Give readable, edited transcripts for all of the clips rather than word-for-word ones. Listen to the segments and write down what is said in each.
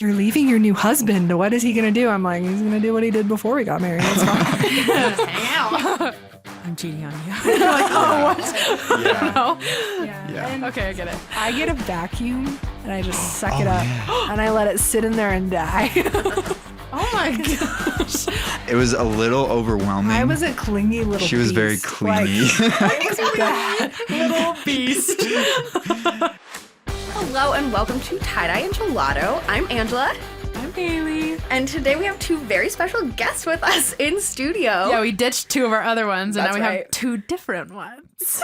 you're leaving your new husband. What is he going to do? I'm like, he's going to do what he did before we got married. It's fine. Hang out. I'm cheating on you. You're like, oh, what? Yeah. No? Yeah. And Okay, I get it. I get a vacuum and I just suck it up and I let it sit in there and die. Oh my gosh. It was a little overwhelming. I was a clingy little She was very beast. clingy. Like, it was bad. Little beast. Hello and welcome to Dye and Gelato. I'm Angela. I'm Baylee. And today we have two very special guests with us in studio. Yeah, we ditched two of our other ones, and That's now we right. have two different ones.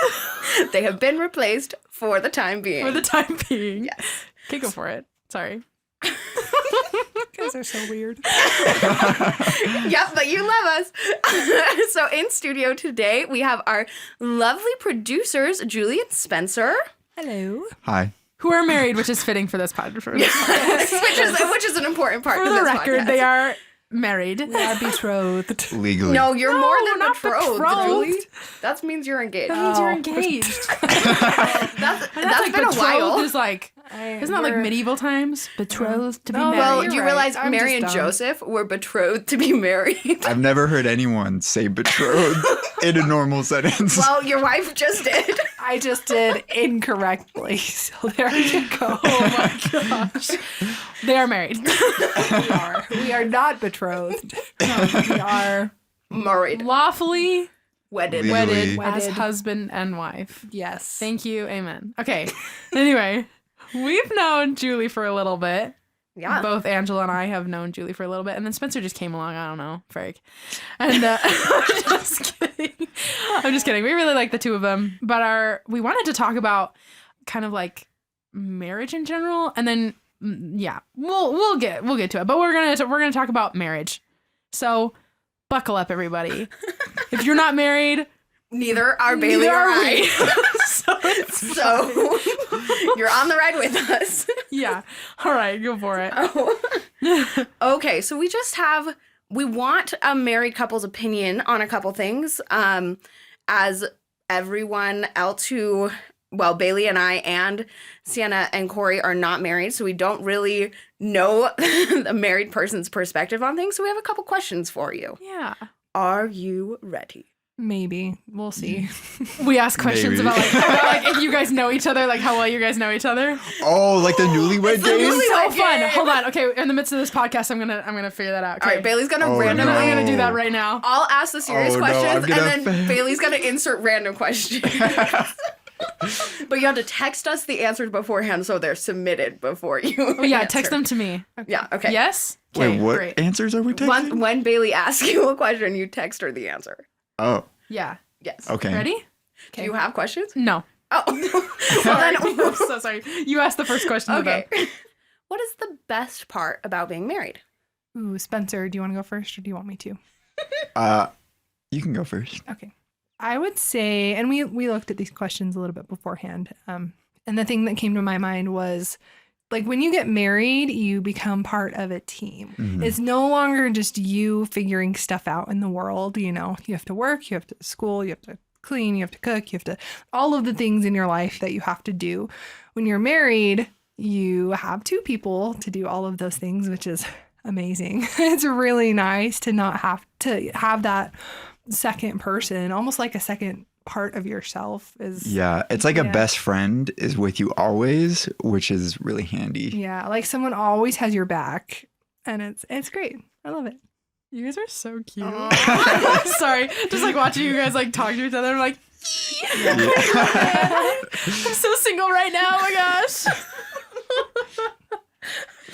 They have been replaced for the time being. For the time being. Yes. Okay, go for it. Sorry. You guys are so weird. Yep, but you love us. So in studio today, we have our lovely producers, Julie and Spencer. Hello. Hi. Who are married, which is fitting for this podcast. which is an important part For of the this record, podcast. they are married. We are betrothed. Legally. No, you're No, more than not betrothed, betrothed. Julie. That means you're engaged. That means you're Oh. engaged. That's like been a betrothed while. is like, isn't that like medieval times? Betrothed to be No, married. Well, you're do you right. realize I'm Mary just and dumb. Joseph were betrothed to be married? I've never heard anyone say betrothed in a normal sentence. Well, your wife just did. I just did incorrectly. So there you go. Oh my gosh. They are married. We are not betrothed. No, we are, Married. Lawfully Wedded. Legally. wedded as Wedded. husband and wife. yes. Thank you. Amen. Okay. Anyway, we've known Julie for a little bit. Yeah. Both Angela and I have known Julie for a little bit. And then Spencer just came along. I don't know. Frank. And just kidding. I'm just kidding. We really like the two of them. But we wanted to talk about kind of like marriage in general. And then, yeah, we'll get to it. But we're gonna talk about marriage. So buckle up, everybody. If you're not married, Neither are Baylee neither or are I. we. So you're on the ride with us. Yeah. All right, go for it. Okay, so we want a married couple's opinion on a couple things. As everyone else Baylee and I and Sienna and Cory are not married, so we don't really know the married person's perspective on things. So we have a couple questions for you. Yeah. Are you ready? Maybe. We'll see. We ask questions Maybe. about like if you guys know each other, like how well you guys know each other. Oh, like the newlywed the days? newlywed- So fun. game. Hold on. Okay, in the midst of this podcast, I'm gonna figure that out. Okay. All right, Bailey's gonna Oh, randomly. no. I'm gonna do that right now. I'll ask the serious Oh, no, I'm questions, gonna and then fail. Bailey's gonna insert random questions. But you have to text us the answers beforehand, so they're submitted before you. Oh yeah, answer. text them to me. Yeah. Okay. Yes. Wait, Okay, what Great. answers are we taking? When Bailey asks you a question, you text her the answer. Oh, Yeah. Yes. okay. Ready? Do you have questions? No. Oh. Well, then, I'm so sorry. You asked the first question. okay. What is the best part about being married? Ooh, Spencer, do you want to go first or do you want me to? You can go first. Okay. I would say, and we looked at these questions a little bit beforehand, and the thing that came to my mind was, like, when you get married, you become part of a team. Mhm. It's no longer just you figuring stuff out in the world. You know, you have to work, you have to school, you have to clean, you have to cook, you have to, all of the things in your life that you have to do. When you're married, you have two people to do all of those things, which is amazing. It's really nice to not have to have that second person, almost like a second part of yourself is. Yeah, it's like a Yeah. best friend is with you always, which is really handy. Yeah, like someone always has your back, and it's great. I love it. You guys are so cute. Aw. Sorry. Just like watching you guys like talk to each other. I'm like, I'm so single right now. Oh my gosh.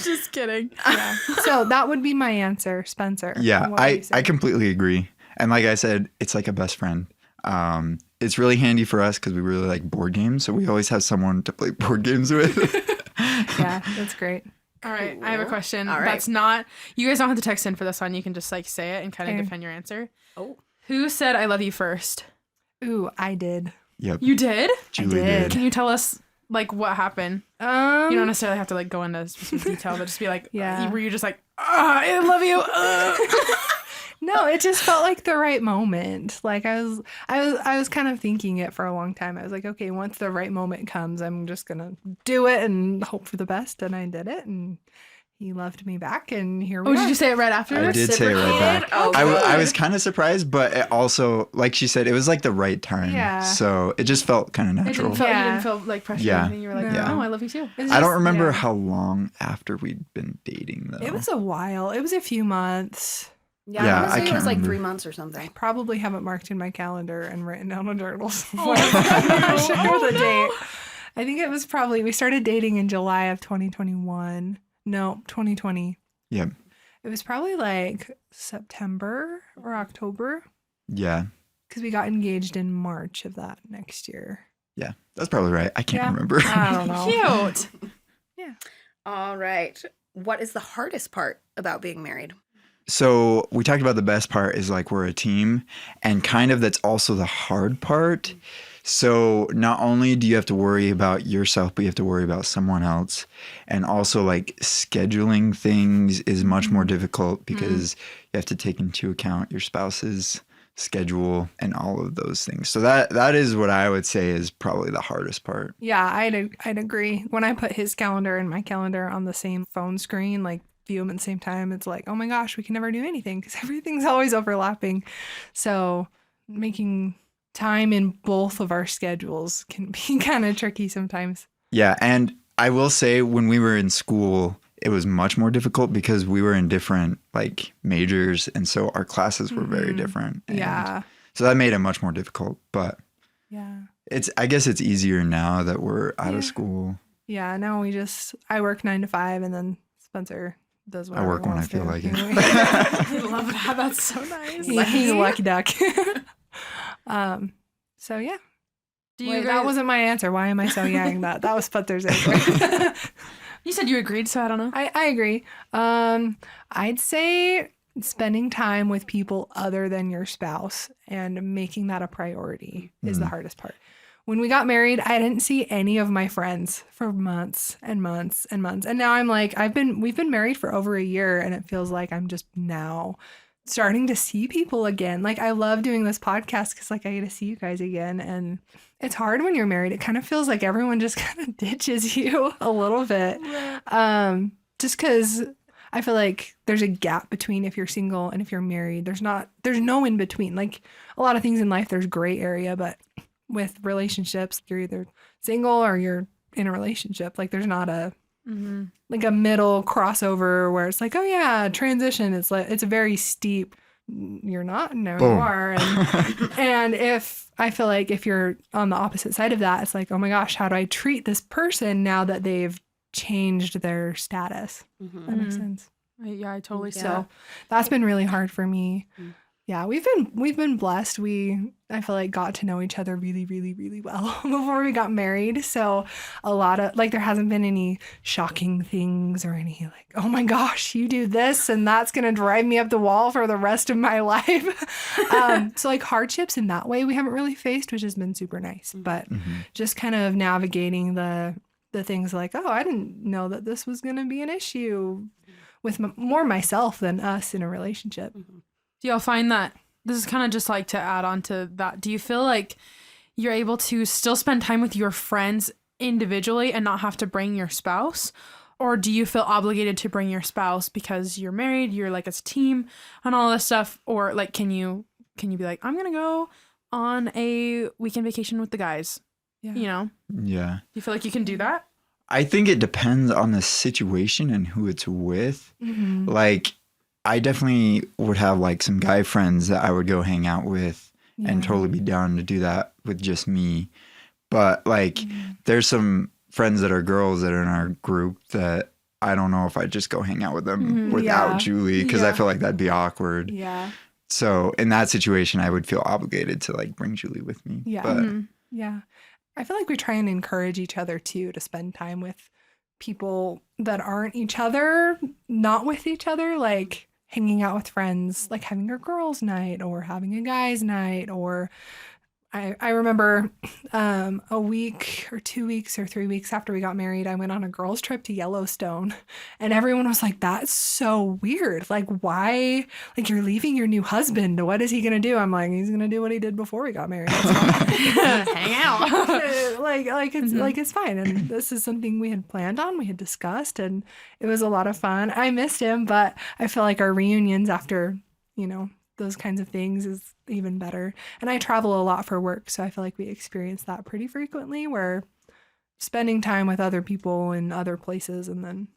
Just kidding. Yeah. So that would be my answer, Spencer. Yeah, What would you say? I completely agree. And like I said, it's like a best friend. It's really handy for us because we really like board games. So we always have someone to play board games with. Yeah, that's great. All right, I have a question. All right. That's not, you guys don't have to text in for this one. You can just like say it and kind of Okay. defend your answer. Oh. Who said I love you first? Ooh, I did. Yep. You did? Julie did. did. Can you tell us like what happened? You don't necessarily have to like go into specific detail, but just be like, Yeah. were you just like, I love you? No, it just felt like the right moment. Like I was kind of thinking it for a long time. I was like, okay, once the right moment comes, I'm just gonna do it and hope for the best. And I did it, and he loved me back, and here we Oh, are. did you say it right after? I did say it right back. Oh, I was kind of surprised, but it also, like she said, it was like the right time. Yeah. So it just felt kind of It natural. didn't feel, Yeah. You didn't feel like pressure Yeah. or anything. You were like, No. oh, I love you too. It's I don't just- remember yeah. how long after we'd been dating, though. It was a while. It was a few months. Yeah, Yeah, I want to I say it can't was like remember. 3 months or something. Probably haven't marked in my calendar and written down a journal somewhere. Oh, I'm not sure no. the date. I think it was probably, we started dating in July of 2021. No, 2020. Yeah. It was probably like September or October Yeah. because we got engaged in March of that next year. Yeah. That's probably right. I can't Yeah. remember. I don't know. Cute. All right. What is the hardest part about being married? So we talked about the best part is like we're a team, and kind of that's also the hard part. So not only do you have to worry about yourself, but you have to worry about someone else. And also like scheduling things is much more difficult because you have to take into account your spouse's schedule and all of those things. So that is what I would say is probably the hardest part. Yeah, I'd agree. When I put his calendar and my calendar on the same phone screen, like view them at the same time, it's like, oh my gosh, we can never do anything because everything's always overlapping. So making time in both of our schedules can be kind of tricky sometimes. Yeah. And I will say when we were in school, it was much more difficult because we were in different like majors. And so our classes were very different. And Yeah. so that made it much more difficult. But Yeah. I guess it's easier now that we're out of school. Yeah. Now I work 9 to 5 and then Spencer does whatever work he when I wants feel to. like it. I love that. That's so nice. He's a lucky duck. So yeah. Do you Wait, guys, that wasn't my answer. Why am I so yang that? That was Spencer's answer. you said you agreed, so I don't know. I agree. I'd say spending time with people other than your spouse and making that a priority is the hardest part. When we got married, I didn't see any of my friends for months and months and months. And now I'm like, we've been married for over a year and it feels like I'm just now starting to see people again. Like I love doing this podcast because like I get to see you guys again. And it's hard when you're married. It kind of feels like everyone just kind of ditches you a little bit. Just because I feel like there's a gap between if you're single and if you're married. There's no in between. Like a lot of things in life, there's gray area, but with relationships, you're either single or you're in a relationship. Like there's not a like a middle crossover where it's like, oh yeah, transition. It's like it's a very steep. You're not, no, Boom. you are. And if I feel like if you're on the opposite side of that, it's like, oh my gosh, how do I treat this person now that they've changed their status? That makes sense. Yeah, I totally see. So that's been really hard for me. Yeah, we've been blessed. I feel like got to know each other really, really, really well before we got married. So a lot of like there hasn't been any shocking things or any like, oh my gosh, you do this and that's gonna drive me up the wall for the rest of my life. So like hardships in that way we haven't really faced, which has been super nice. But just kind of navigating the things like, oh, I didn't know that this was gonna be an issue with more myself than us in a relationship. Do y'all find that this is kind of just like to add on to that? Do you feel like you're able to still spend time with your friends individually and not have to bring your spouse? Or do you feel obligated to bring your spouse because you're married, you're like as a team and all this stuff? Or like, can you be like, I'm going to go on a weekend vacation with the guys? Yeah. You know? Yeah. Do you feel like you can do that? I think it depends on the situation and who it's with. Like, I definitely would have like some guy friends that I would go hang out with and totally be down to do that with just me. But like, there's some friends that are girls that are in our group that I don't know if I'd just go hang out with them without Yeah. Julie because I Yeah. feel like that'd be awkward. Yeah. So in that situation, I would feel obligated to like bring Julie with me. Yeah. But Yeah. I feel like we try and encourage each other too to spend time with people that aren't each other, not with each other, like hanging out with friends, like having a girls' night or having a guys' night or I remember a week or 2 weeks or 3 weeks after we got married, I went on a girls' trip to Yellowstone, and everyone was like, "That's so weird. Like, why? Like, you're leaving your new husband. What is he gonna do?" I'm like, "He's gonna do what he did before we got married. That's fine." Hang out. like it's fine. And this is something we had planned on, we had discussed, and it was a lot of fun. I missed him, but I feel like our reunions after, those kinds of things is even better. And I travel a lot for work, so I feel like we experience that pretty frequently, where spending time with other people in other places and then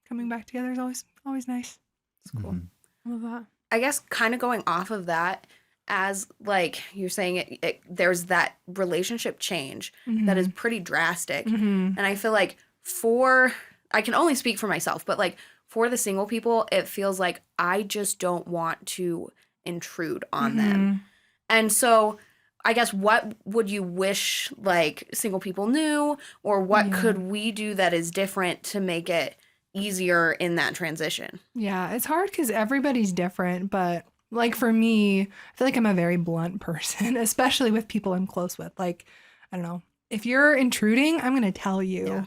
coming back together is always nice. It's cool. I love that. I guess kind of going off of that, as like you're saying, there's that relationship change that is pretty drastic. And I feel like I can only speak for myself, but like for the single people, it feels like I just don't want to intrude on them. And so I guess what would you wish like single people knew, or what could we do that is different to make it easier in that transition? Yeah, it's hard because everybody's different, but like for me, I feel like I'm a very blunt person, especially with people I'm close with. Like, I don't know, if you're intruding, I'm going to tell you. Yeah.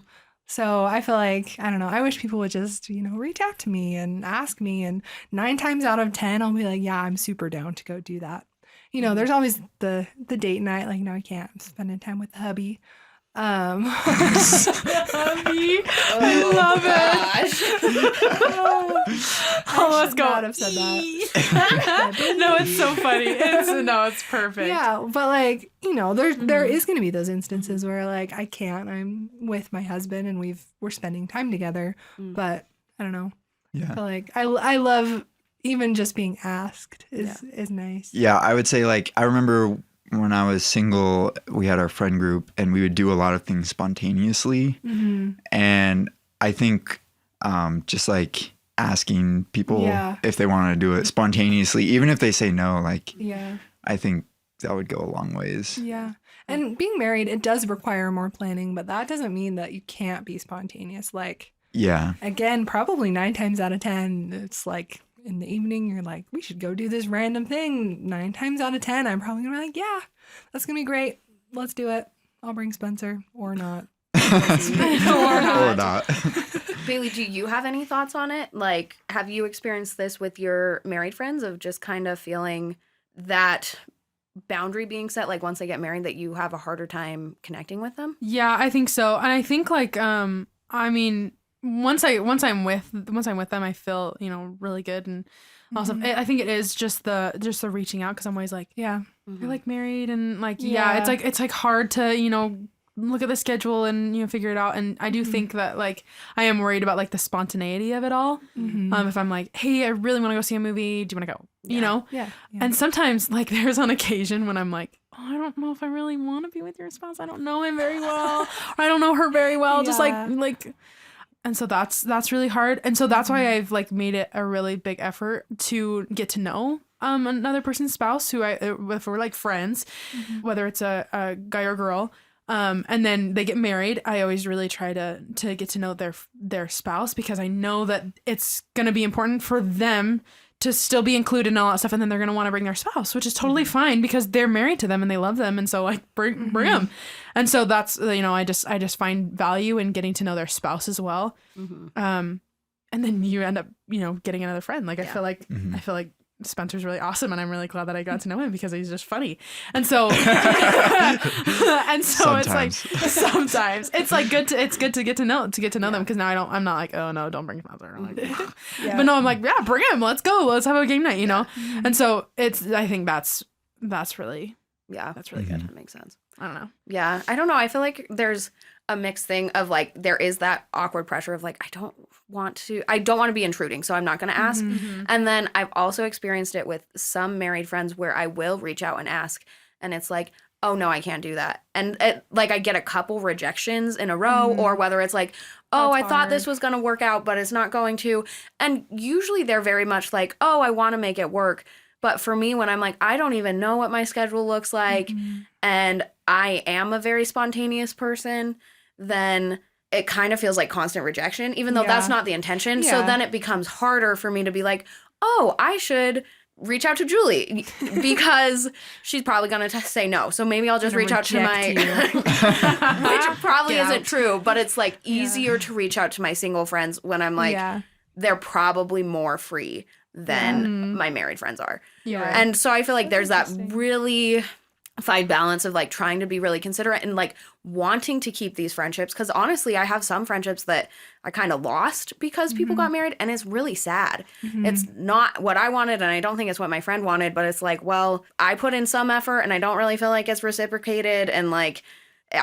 So I feel like, I don't know, I wish people would just, reach out to me and ask me. And 9 times out of 10, I'll be like, yeah, I'm super down to go do that. There's always the date night, like, no, I can't. I'm spending time with the hubby. Hubby. I love it. Let's go. Not have said that. No, it's so funny. It's perfect. Yeah, but like, there is going to be those instances where like I can't. I'm with my husband and we're spending time together, but I don't know. Yeah. I feel like I love even just being asked is nice. Yeah, I would say like I remember when I was single, we had our friend group and we would do a lot of things spontaneously. And I think just like asking people if they want to do it spontaneously, even if they say no, like, I think that would go a long ways. Yeah. And being married, it does require more planning, but that doesn't mean that you can't be spontaneous. Like, again, probably 9 times out of 10, it's like, in the evening, you're like, we should go do this random thing. 9 times out of 10, I'm probably gonna be like, yeah, that's gonna be great. Let's do it. I'll bring Spencer or not. Or not. Baylee, do you have any thoughts on it? Like, have you experienced this with your married friends of just kind of feeling that boundary being set, like once they get married, that you have a harder time connecting with them? Yeah, I think so. And I think like, I mean, once I'm with them, I feel, really good. And also, I think it is just the reaching out, because I'm always like, you're like married, and like, it's like hard to, look at the schedule and, figure it out. And I do think that like, I am worried about like the spontaneity of it all. If I'm like, hey, I really want to go see a movie. Do you want to go? You know? Yeah. And sometimes like there's on occasion when I'm like, oh, I don't know if I really want to be with your spouse. I don't know him very well. Or I don't know her very well. Just like, and so that's really hard. And so that's why I've like made it a really big effort to get to know another person's spouse if we're like friends, whether it's a guy or girl. And then they get married. I always really try to get to know their spouse, because I know that it's going to be important for them to still be included in all that stuff. And then they're going to want to bring their spouse, which is totally fine, because they're married to them and they love them. And so like bring them. And so that's, I just find value in getting to know their spouse as well. And then you end up, getting another friend. Like, I feel like Spencer's really awesome, and I'm really glad that I got to know him, because he's just funny. And so Sometimes. It's like sometimes it's like good to get to know them, because now I'm not like, oh no, don't bring Spencer. Like, but no, I'm like, yeah, bring him, let's go, let's have a game night, And so I think that's really that's really good. That makes sense. I don't know. Yeah, I don't know. I feel like there's a mixed thing of like, there is that awkward pressure of like, I don't want to be intruding, so I'm not going to ask. And then I've also experienced it with some married friends where I will reach out and ask, and it's like, oh no, I can't do that. And like I get a couple rejections in a row, or whether it's like, oh, I thought this was going to work out, but it's not going to. And usually they're very much like, oh, I want to make it work. But for me, when I'm like, I don't even know what my schedule looks like, and I am a very spontaneous person, then it kind of feels like constant rejection, even though that's not the intention. So then it becomes harder for me to be like, oh, I should reach out to Julie because she's probably going to say no. So maybe I'll just reach out to my, which probably isn't true, but it's like easier to reach out to my single friends when I'm like, they're probably more free than my married friends are. Yeah. And so I feel like there's that really fine balance of like trying to be really considerate and like wanting to keep these friendships, because honestly I have some friendships that I kind of lost because people got married, and it's really sad. It's not what I wanted, and I don't think it's what my friend wanted, but it's like, well, I put in some effort and I don't really feel like it's reciprocated, and like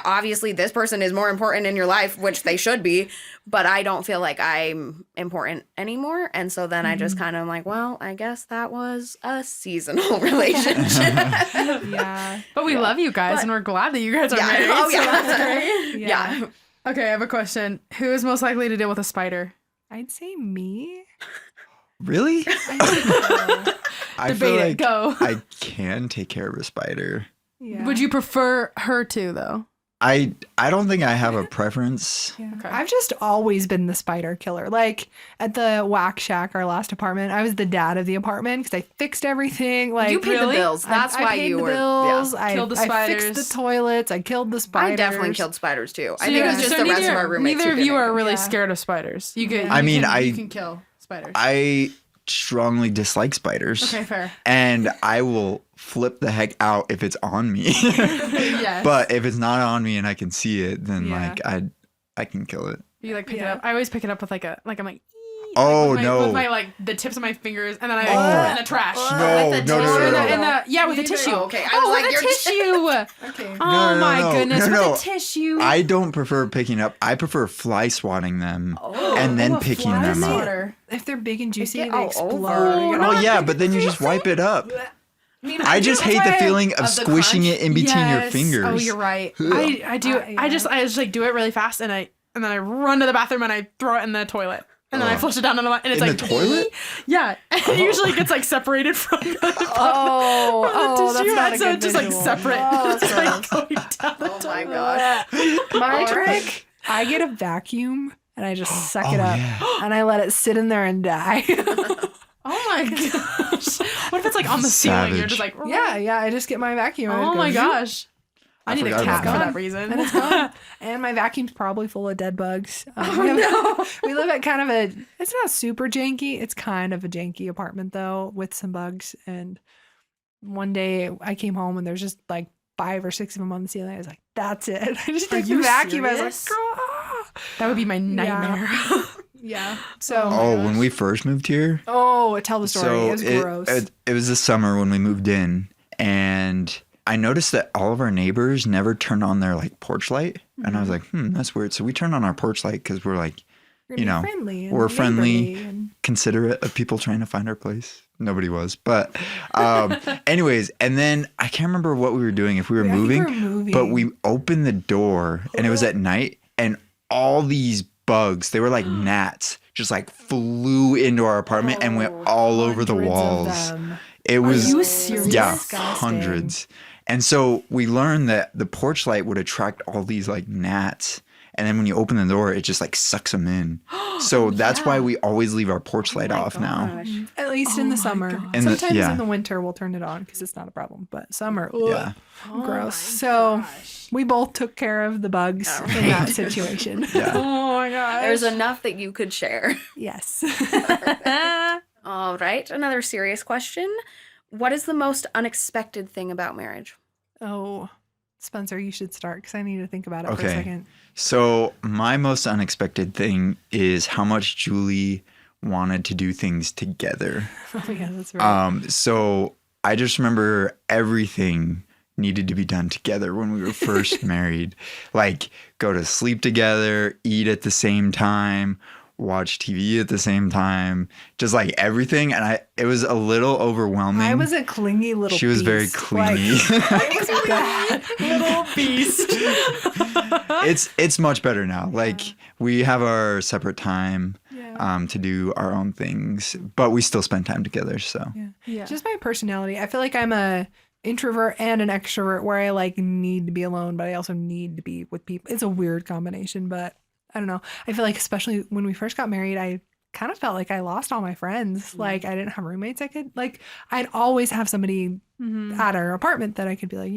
obviously this person is more important in your life, which they should be, but I don't feel like I'm important anymore. And so then I just kind of like, well, I guess that was a seasonal relationship. But we love you guys, and we're glad that you guys are married. Oh, yeah. So that's great. Yeah. Okay, I have a question. Who is most likely to deal with a spider? I'd say me. Really? I Debate feel it. like Go. I can take care of a spider. Yeah. Would you prefer her to, though? I don't think I have a preference. Yeah. Okay. I've just always been the spider killer. Like at the Whack Shack, our last apartment, I was the dad of the apartment because I fixed everything. Like You paid Really? the bills. That's I why paid you the were. bills. Yeah. I Killed the I fixed spiders. the toilets. I killed the I spiders. definitely killed spiders too. I So think it you- was just so the rest of neither- our roommates. Neither who of you didn't. are really Yeah. scared of spiders. You can. Yeah. You mean, you can kill spiders. I strongly dislike spiders. Okay, fair. And I will flip the heck out if it's on me. Yes. But if it's not on me and I can see it, then Yeah. like I can kill it. You like pick it Yeah. up. I always pick it up with like I'm like. Oh, with my, no. With my like the tips of my fingers, and then I Oh. throw it in the trash. No, with the no, no, tissue? no, In no, the- in no. the- yeah, with a tissue. Oh, okay. I was like, with a you're tissue. Okay. Oh No, no, my no, goodness, no, no. with a tissue. I don't prefer picking up. I prefer fly swatting them Oh. and then Oh, a picking fly them up. swatter. If they're big and juicy, get they all explode. over. You Well, gotta- yeah, but then you just wipe it up. I just hate the feeling of the squishing crunch. it in between your Yes. fingers. Oh, you're right. Ugh. I do. Yeah. I just like do it really fast, and then I run to the bathroom and I throw it in the toilet. And then I Ugh. flush it down and it's In like the toilet? Yeah, and it usually gets like separated from the Oh, tissue, that's not and a so good it's just like visual. separate. Oh, It's like going down the Oh my toilet. gosh. My trick, I get a vacuum and I just suck it Oh, up yeah. and I let it sit in there and die. Oh my gosh! What if it's like on the ceiling? You're Savage. just like yeah, I just get my vacuum. And it Oh just my goes, gosh! I need a forgot cat about for that. that reason. And it's gone. And my vacuum's probably full of dead bugs. We live at kind of it's not super janky. It's kind of a janky apartment though, with some bugs. And one day I came home and there's just like 5 or 6 of them on the ceiling. I was like, that's it. I just Are took the you vacuum. I was serious? like, "Ah." That would be my nightmare. Yeah. So, Oh, when we first moved here, tell the story. so It was gross. it was the summer when we moved in, and I noticed that all of our neighbors never turned on their like porch light, and I was like, that's weird. So we turned on our porch light because we're like, We're you being know, friendly and we're friendly. neighborly and- considerate of people trying to find our place. Nobody was, but anyways, and then I can't remember what we were doing, if we were I think moving, we were moving. but we opened the door and it was at night, and all these bugs, they were like gnats, just like flew into our apartment and went all over the Hundreds of walls. them. It was you serious? yeah, Disgusting. hundreds. And so we learned that the porch light would attract all these like gnats. And then when you open the door, it just like sucks them in. So that's why we always leave our porch light off now. At least in the summer. In the- Sometimes yeah. in the winter we'll turn it on because it's not a problem. But summer, Yeah. gross. So we both took care of the bugs in that situation. Yeah. Oh my gosh! There's enough that you could share. Yes. All right. Another serious question. What is the most unexpected thing about marriage? Oh, Spencer, you should start because I need to think about it for a Okay. second. So my most unexpected thing is how much Julie wanted to do things together. Oh yeah, that's right. So I just remember everything needed to be done together when we were first married. Like go to sleep together, eat at the same time, watch TV at the same time, just like everything. And it was a little overwhelming. I was a clingy little She was very beast. clingy. Like, it was bad. little beast. It's much better now. Like we have our separate time Yeah. to do our own things, but we still spend time together. So Yeah. Just my personality. I feel like I'm a introvert and an extrovert where I like need to be alone, but I also need to be with people. It's a weird combination, but I don't know. I feel like especially when we first got married, I kind of felt like I lost all my friends. Like I didn't have roommates. I'd always have somebody at our apartment that I could be like,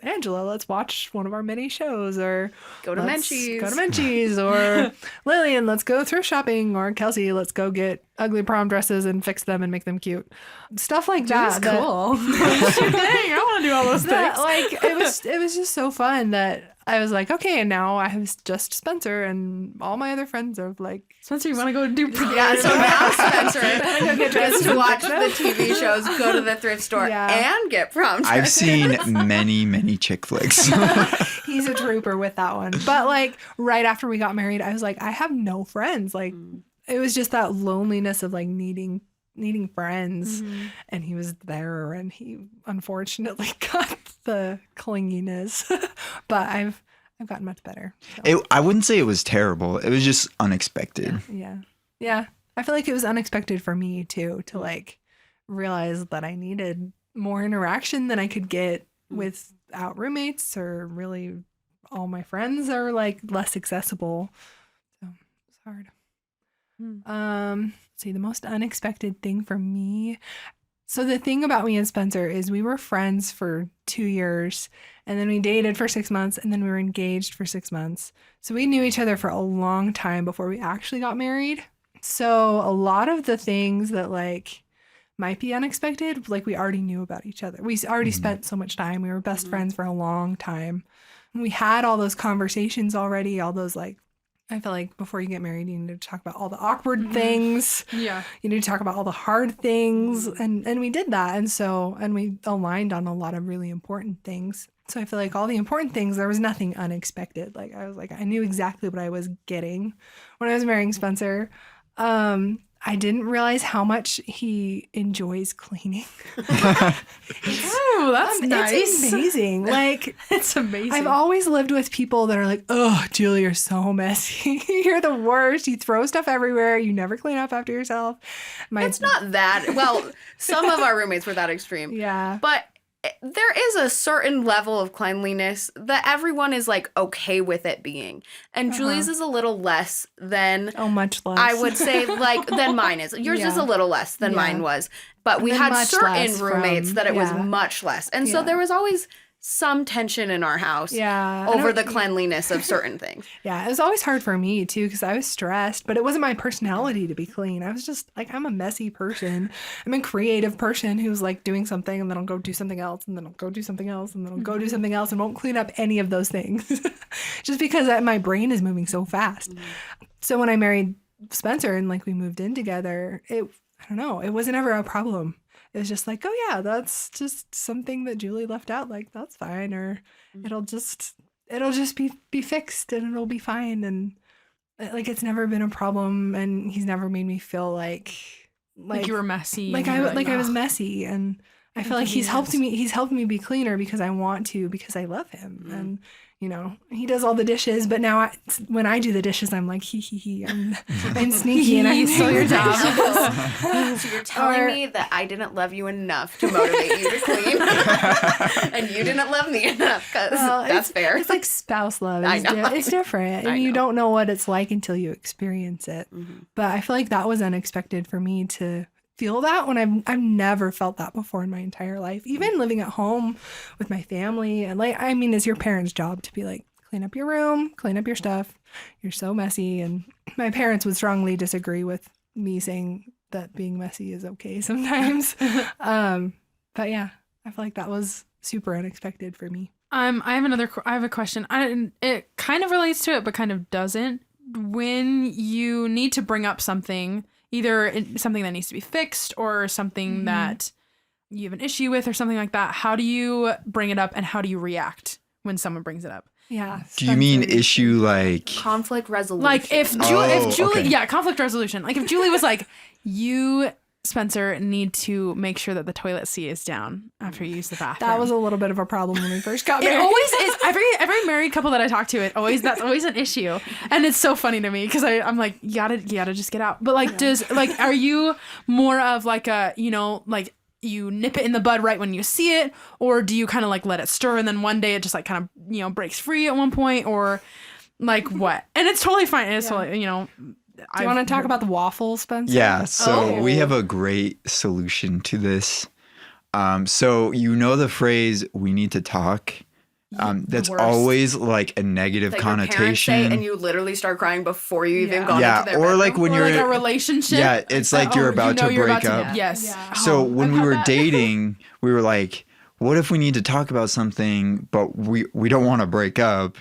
let's watch one of our mini shows, or Go to Menchie's, or Lillian, let's go thrift shopping, or Kelsey, let's go get ugly prom dresses and fix them and make them cute. Stuff like that. That's cool. Dang, I want to do all those things. Like it was just so fun that I was like, okay, and now I have just Spencer, and all my other friends are like, Spencer, you want to go do prom? Yeah, so now Spencer gets to watch the TV shows, go to the thrift store, and get prom dresses. I've seen many, many chick flicks. He's a trooper with that one. But like right after we got married, I was like, I have no friends. Like it was just that loneliness of like needing friends, and he was there, and he unfortunately got the clinginess. But I've gotten much better. So. I wouldn't say it was terrible. It was just unexpected. Yeah. I feel like it was unexpected for me too, to like realize that I needed more interaction than I could get without roommates, or really all my friends are like less accessible. So it's hard. See, the most unexpected thing for me. So the thing about me and Spencer is we were friends for 2 years, and then we dated for 6 months, and then we were engaged for 6 months. So we knew each other for a long time before we actually got married. So a lot of the things that like might be unexpected, like we already knew about each other. We already spent so much time. We were best friends for a long time. And we had all those conversations already, all those like, I feel like before you get married, you need to talk about all the awkward things. Yeah. You need to talk about all the hard things. And we did that. And we aligned on a lot of really important things. So I feel like all the important things, there was nothing unexpected. Like I was like, I knew exactly what I was getting when I was marrying Spencer. I didn't realize how much he enjoys cleaning. Oh, that's nice. It's amazing. Like, it's amazing. I've always lived with people that are like, oh, Julie, you're so messy. You're the worst. You throw stuff everywhere. You never clean up after yourself. It's not that. Well, some of our roommates were that extreme. Yeah. But there is a certain level of cleanliness that everyone is like okay with it being. And Julie's is a little less than much less. I would say like than mine is. Yours is a little less than mine was. But we had certain roommates that it was much less. And so there was always some tension in our house over the cleanliness of certain things. Yeah, it was always hard for me too because I was stressed, but it wasn't my personality to be clean. I was just like, I'm a messy person. I'm a creative person who's like doing something and then I'll go do something else and then I'll go do something else and then I'll go do something else and won't clean up any of those things just because my brain is moving so fast. So when I married Spencer and like we moved in together, I don't know, it wasn't ever a problem. It was just like, oh yeah, that's just something that Julie left out. Like that's fine, or it'll just be fixed and it'll be fine. And like it's never been a problem, and he's never made me feel like you were messy. Like I was messy, and I feel like he's helped me be cleaner because I want to, because I love him. And you know, he does all the dishes, but now when I do the dishes, I'm like, I'm sneaky and I steal your job. So you're telling me that I didn't love you enough to motivate you to clean, and you didn't love me enough, because that's fair. It's like spouse love. I know. It's different, and you don't know what it's like until you experience it. But I feel like that was unexpected for me to feel that when I've never felt that before in my entire life. Even living at home with my family, and like, I mean, it's your parents' job to be like, clean up your room, clean up your stuff. You're so messy. And my parents would strongly disagree with me saying that being messy is okay sometimes. But yeah, I feel like that was super unexpected for me. I have a question. It kind of relates to it, but kind of doesn't. When you need to bring up something, either something that needs to be fixed or something that you have an issue with or something like that, how do you bring it up and how do you react when someone brings it up? Yeah. Do you mean issue like conflict resolution? Like if Julie, okay. Yeah, conflict resolution. Like if Julie was like, you, Spencer, need to make sure that the toilet seat is down after you use the bathroom. That was a little bit of a problem when we first got It married. always is. Every married couple that I talk to, that's always an issue, and it's so funny to me because I'm like, you gotta just get out. But like, are you more of like a, like you nip it in the bud right when you see it, or do you kind of like let it stir and then one day it just like kind of breaks free at one point, or like what? And it's totally fine. It's totally Do you want to talk about the waffles, Spencer? Yeah, so we Oh. have a great solution to this. So you know the phrase "we need to talk." That's worst. always like a negative That your parents connotation. say, and you literally start crying before you even Yeah. gone Yeah, into their or bedroom. like when Or you're like a relationship. Yeah, it's like you're about to break up. Yes. Yeah. So Oh, when I've we had were that. dating, we were like, what if we need to talk about something, but we don't want to break up?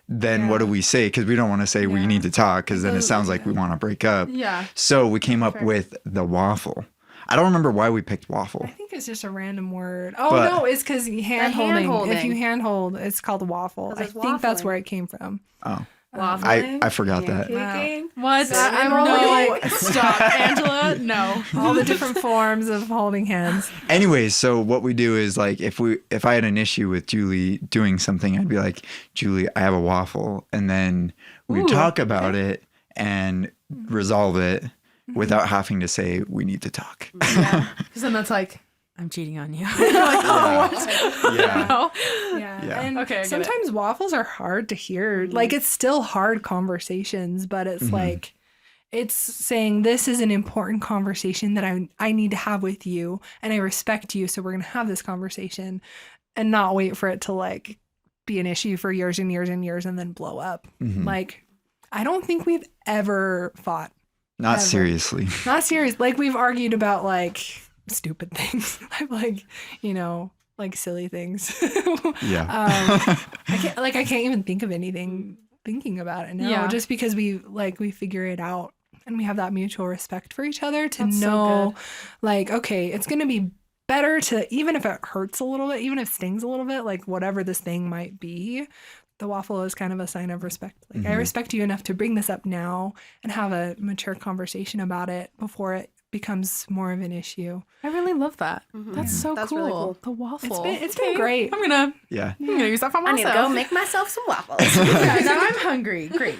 Then what do we say? Because we don't want to say we Yeah. need to talk, because then it sounds like we want to break up. Yeah. So we came up with the waffle. I don't remember why we picked waffle. I think it's just a random word. Oh But- no, it's because hand holding. hand-holding. If you hand hold, it's called a waffle. 'Cause I it's think that's waffling. where it came from. Oh, Waffling, I forgot that. pancaking. What? Cinnamon No. rolling. Stop, Angela. No. All the different forms of holding hands. Anyways, so what we do is like if I had an issue with Julie doing something, I'd be like, Julie, I have a waffle, and then we talk about it and resolve it without having to say we need to talk. Because then that's like, I'm cheating on you. You're like, oh, what? Yeah. No. Yeah. Yeah. And Okay, I get it. sometimes waffles are hard to hear. Like it's still hard conversations, but it's like it's saying this is an important conversation that I need to have with you and I respect you, so we're going to have this conversation and not wait for it to like be an issue for years and years and years and then blow up. Like I don't think we've ever fought. Not Ever. seriously. Not serious. Like we've argued about like stupid things. like, like silly things. Yeah. I can't even think of anything thinking about it now. Yeah. Just because we figure it out and we have that mutual respect for each other to That's so know good. like, okay, it's gonna be better to, even if it hurts a little bit, even if it stings a little bit, like whatever this thing might be, the waffle is kind of a sign of respect. Like I respect you enough to bring this up now and have a mature conversation about it before it becomes more of an issue. I really love that. That's so That's cool. really cool. The waffle. It's been great. I'm gonna Yeah. use that for I myself. need to go make myself some waffles. Yeah, now I'm hungry. Great.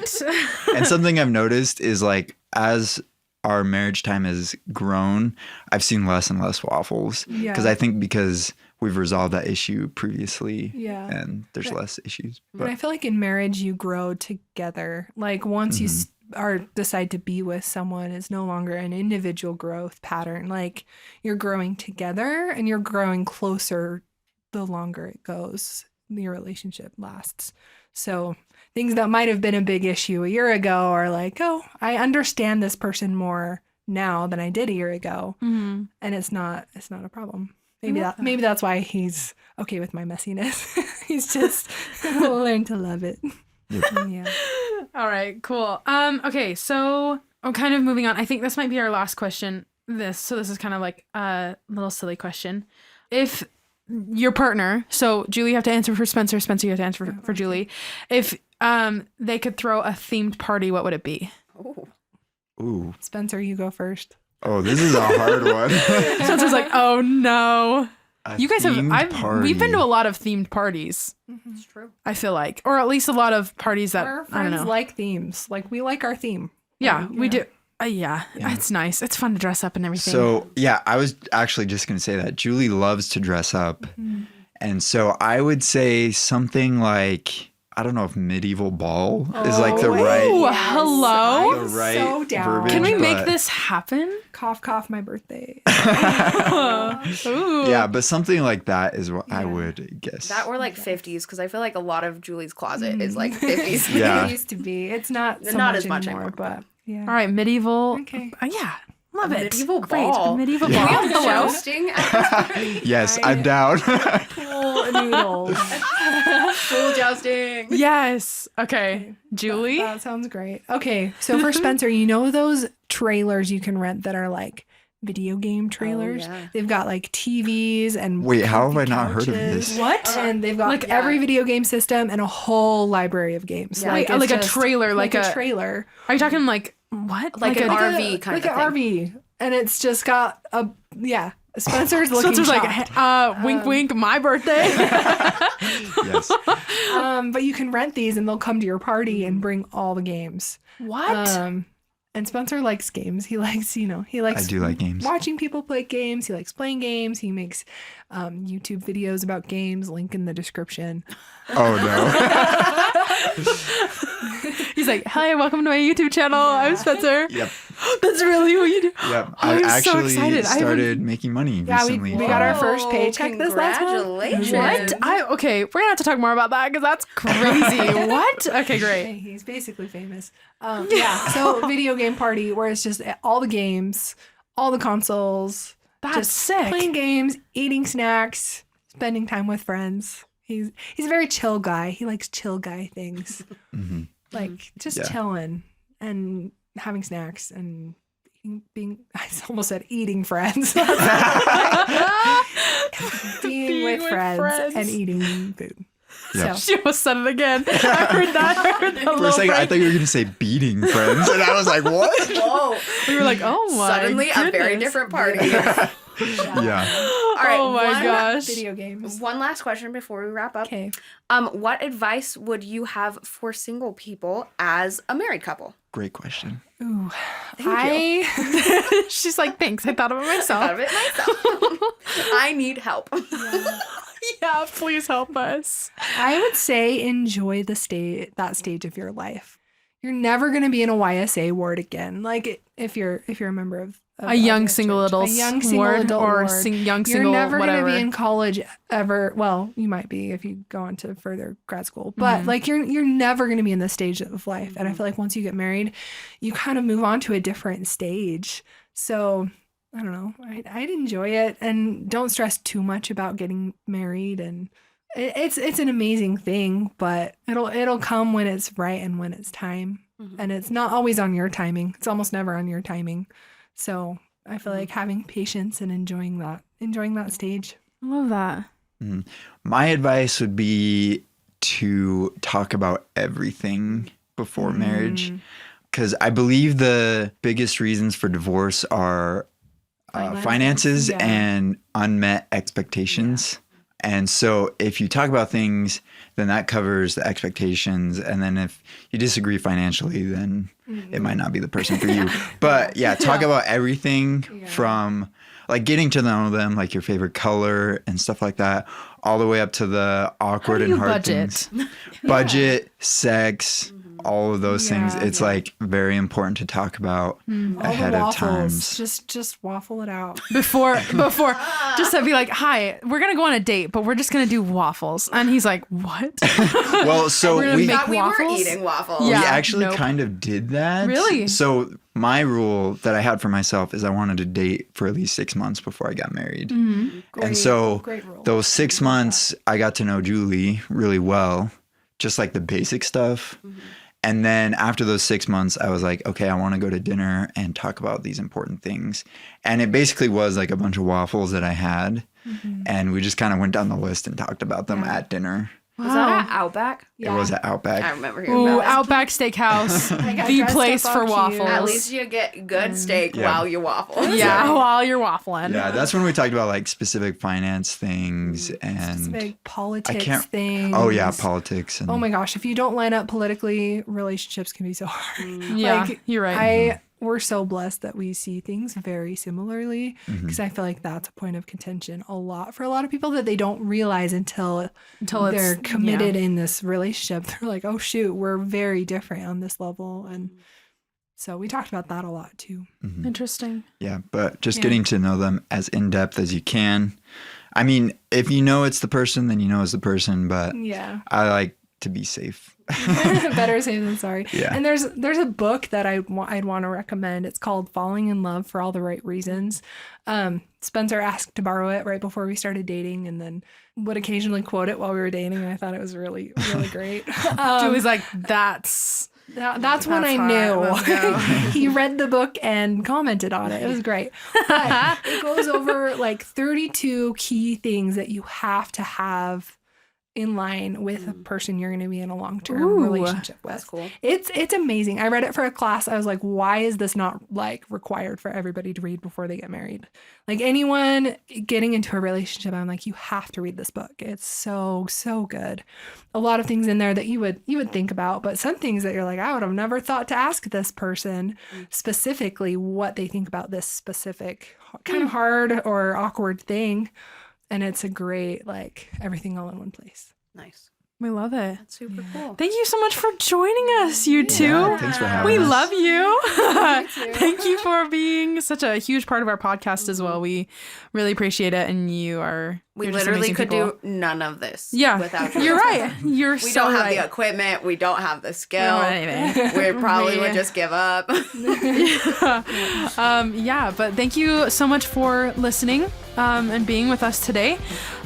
And something I've noticed is like as our marriage time has grown, I've seen less and less waffles. Yeah. Because I think because we've resolved that issue previously. Yeah. And there's less issues. But I feel like in marriage you grow together. Like once you decide to be with someone, it's no longer an individual growth pattern. Like you're growing together and you're growing closer the longer it goes. Your relationship lasts. So things that might have been a big issue a year ago are like, oh, I understand this person more now than I did a year ago, and it's not a problem. Maybe that's why he's okay with my messiness. He's just learned to love it. Yeah. All right, cool. Okay, so I'm kind of moving on. I think this might be our last question. This is kind of like a little silly question. If your partner, so Julie, you have to answer for Spencer. Spencer, you have to answer for Julie. If they could throw a themed party, what would it be? Ooh. Spencer, you go first. Oh, this is a hard one. Spencer's like, oh no. You guys we've been to a lot of themed parties. It's true. I feel like, or at least a lot of parties that Our I don't friends know. like themes. Like we like our theme. Yeah, we do. Yeah, it's nice. It's fun to dress up and everything. So, yeah, I was actually just going to say that. Julie loves to dress up. And so I would say something like, I don't know if medieval ball is like the Ooh, right, hello. the right so down. verbiage. Can we make but- this happen? Cough, cough, my birthday. Ooh. Yeah, but something like that is what I would guess. That or like 50s, because I feel like a lot of Julie's closet is like 50s. Yeah. It used to be. It's not so Not much as much anymore, anymore, but yeah. All right, medieval. Okay. Yeah, love it. medieval Great. ball. A medieval Yeah. ball. We have Hello. jousting at this party. Yes, I'm down. Pool noodles. Full jousting. Yes. Okay, Julie. That sounds great. Okay, so for Spencer, you know those trailers you can rent that are like video game trailers? yeah. They've got like TVs and Wait, how have I comfy not heard of couches. this? What? And they've got Like, like every video game system and a whole library of games. Yeah. Wait, it's like a just- trailer, like a a- trailer. Are you talking like what? Like an a RV kind like of an thing. RV, and it's just got a Spencer's looking Spencer's shocked. like, wink, wink, my birthday. Yes. But you can rent these, and they'll come to your party and bring all the games. What? And Spencer likes games. He likes, he I likes do like games. watching people play games. He likes playing games. He makes YouTube videos about games. Link in the description. Oh no. He's like, hi, welcome to my YouTube channel. I'm Spencer. Yep. That's really what you do. Yep. I'm I so actually excited. I started making money Yeah, recently. we got our Oh, first paycheck this last month. Congratulations. What? Okay, we're gonna have to talk more about that because that's crazy. What? Okay, great. Hey, he's basically famous. Yeah. So video game party where it's just all the games, all the consoles, That's just sick. playing games, eating snacks, spending time with friends. He's a very chill guy. He likes chill guy things. Mhm. Like just Yeah. chilling and having snacks and being I almost said eating friends. being with friends and eating food. Yep. So She almost said it again. I heard that. For a second, I thought you were going to say beating friends. And I was like, what? Whoa. We were like, oh my Suddenly a very goodness. different party. Yeah. All right. Oh my one, gosh. video games. One last question before we wrap up. Okay. What advice would you have for single people as a married couple? Great question. Ooh. She's like, thanks. I thought of it myself. Out of it myself. I need help. Yeah, please help us. I would say enjoy that stage of your life. You're never going to be in a YSA ward again. Like if you're a member of A young a single church. adult a young single ward adult or ward. young You're single never going whatever. to be in college ever. Well, you might be if you go on to further grad school, but like you're never going to be in this stage of life. And I feel like once you get married, you kind of move on to a different stage. So I don't know. I'd enjoy it and don't stress too much about getting married. And it's an amazing thing, but it'll come when it's right and when it's time. And it's not always on your timing. It's almost never on your timing. So I feel like having patience and enjoying that stage. I love that. My advice would be to talk about everything before marriage. Because I believe the biggest reasons for divorce are finances Yeah. and unmet expectations. And so if you talk about things, then that covers the expectations. And then if you disagree financially, then it might not be the person for you. But yeah, talk about everything from like getting to know them, like your favorite color and stuff like that, all the way up to the awkward and hard things. Budget, sex, all of those things. It's like very important to talk about ahead of times. Just waffle it out. Before, just to be like, hi, we're going to go on a date, but we're just going to do waffles. And he's like, what? Well, so We're gonna we make Thought we were waffles? eating waffles. Yeah. we actually nope. kind of did that. Really? So my rule that I had for myself is I wanted to date for at least 6 months before I got married. And so great rule. those 6 months, I got to know Julie really well, just like the basic stuff. And then after those 6 months, I was like, okay, I want to go to dinner and talk about these important things. And it basically was like a bunch of waffles that I had. And we just kind of went down the list and talked about them at dinner. Was that at Outback? It was at Outback. I remember hearing Ooh, about it. Outback Steakhouse, got the dressed place up for all cute. waffles. At least you get good steak Yeah. while you waffle. Yeah, while you're waffling. Yeah, that's when we talked about like specific finance things and Big politics can't- things. oh yeah, politics. And Oh my gosh, if you don't line up politically, relationships can be so hard. Yeah, Like, you're right. We're so blessed that we see things very similarly Mm-hmm. because I feel like that's a point of contention a lot for a lot of people that they don't realize until it's they're committed in this relationship. They're like, oh shoot, we're very different on this level. And so we talked about that a lot too. Interesting. Yeah, but just getting to know them as in depth as you can. I mean, if you know it's the person, then you know it's the person. But Yeah. I like to be safe. Better safe than sorry. Yeah. And there's a book that I'd want to recommend. It's called Falling in Love for All the Right Reasons. Spencer asked to borrow it right before we started dating and then would occasionally quote it while we were dating. And I thought it was really, really great. Julie's like, that's That's when I hot. knew. Let's go. He read the book and commented on it. It was great. But it goes over like 32 key things that you have to have in line with a person you're going to be in a long-term Ooh, relationship with. That's cool. It's amazing. I read it for a class. I was like, why is this not like required for everybody to read before they get married? Like anyone getting into a relationship, I'm like, you have to read this book. It's so good. A lot of things in there that you would think about, but some things that you're like, I would have never thought to ask this person specifically what they think about this specific kind of hard or awkward thing. And it's a great, like, everything all in one place. Nice. We love it. That's super cool. Thank you so much for joining us, you two. Yeah, thanks for having We us. love you. too. Thank you for being such a huge part of our podcast as well. We really appreciate it. And you're We just literally amazing could people. do none of this. Yeah, Without you. you're right. You're We so don't have right. the equipment. We don't have the skill. We don't have anything. We probably would just give up. Yeah, but thank you so much for listening and being with us today.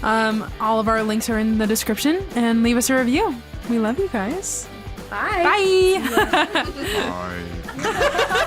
All of our links are in the description, and leave us a review. We love you guys. Bye. Bye. Bye.